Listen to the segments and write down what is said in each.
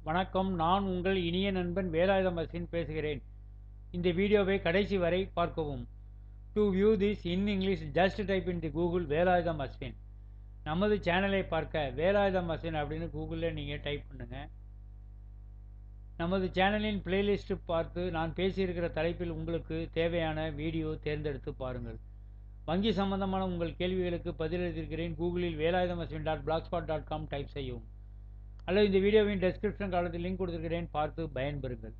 வணக்கம். நான் உங்கள் இனிய நண்பன் வேலாயுதம் அஸ்வின் பேசுகிறேன். இந்த வீடியோவை கடைசி வரை பார்க்கவும். To view this in English, just type in the Google Velayutham Ashwin. நமது சேனலை பார்க்க வேலாயுதம் அஸ்வின் அப்படின்னு கூகுளில் நீங்கள் டைப் பண்ணுங்க. நமது சேனலின் பிளேலிஸ்ட் பார்த்து நான் பேசியிருக்கிற தலைப்பில் உங்களுக்கு தேவையான வீடியோ தேர்ந்தெடுத்து பாருங்கள். வங்கி சம்பந்தமான உங்கள் கேள்விகளுக்கு பதிலளித்திருக்கிறேன். கூகுளில் வேலாயுதம் அஸ்வின் .blogspot.com டைப் செய்யவும். அல்லது இந்த வீடியோவின் டெஸ்கிரிப்ஷன் காலத்தில் லிங்க் கொடுத்துருக்கிறேன், பார்த்து பயன்பெறுங்கள்.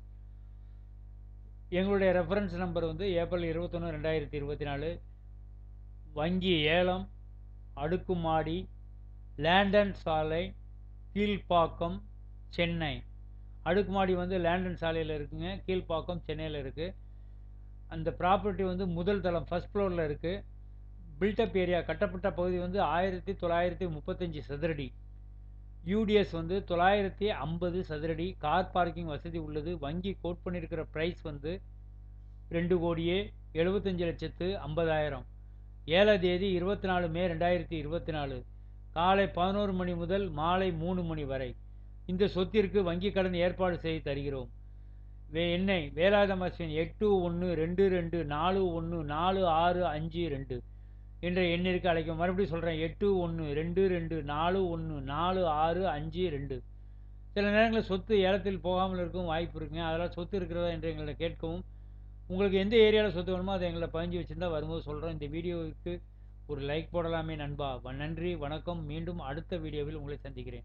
எங்களுடைய ரெஃபரன்ஸ் நம்பர் வந்து ஏப்ரல் 21, 2024. வங்கி ஏலம், அடுக்குமாடி, லேண்டன் சாலை, கீழ்ப்பாக்கம், சென்னை. அடுக்குமாடி வந்து லேண்டன் சாலையில் இருக்குங்க, கீழ்ப்பாக்கம் சென்னையில் இருக்குது. அந்த ப்ராப்பர்ட்டி வந்து முதல் தளம் ஃபர்ஸ்ட் ஃப்ளோரில் இருக்குது. பில்டப் ஏரியா கட்டப்பட்ட பகுதி வந்து 1935 சதுரடி. யூடிஎஸ் வந்து 950 சதுரடி. கார் பார்க்கிங் வசதி உள்ளது. வங்கி கோட் பண்ணியிருக்கிற ப்ரைஸ் வந்து 2,75,50,000. ஏழாம் தேதி 24 மே 2024 காலை 11 மணி முதல் மாலை 3 மணி வரை. இந்த சொத்திற்கு வங்கி கடன் ஏற்பாடு செய்து தருகிறோம். என்னை வேலாயுதம் அஸ்வின் 8122414652 என்ற எண்ணிற்கு அழைக்கும். மறுபடியும் சொல்கிறேன், 8122414652. சில நேரங்களில் சொத்து ஏலத்தில் போகாமல் இருக்கும் வாய்ப்பு இருக்குங்க. அதெல்லாம் சொத்து இருக்கிறதா என்று எங்களை கேட்கவும். உங்களுக்கு எந்த ஏரியாவில் சொத்து வேணுமோ அதை எங்களை பதிஞ்சு வச்சுருந்தா வரும்போது சொல்கிறோம். இந்த வீடியோவுக்கு ஒரு லைக் போடலாமே நண்பா. நன்றி, வணக்கம். மீண்டும் அடுத்த வீடியோவில் உங்களை சந்திக்கிறேன்.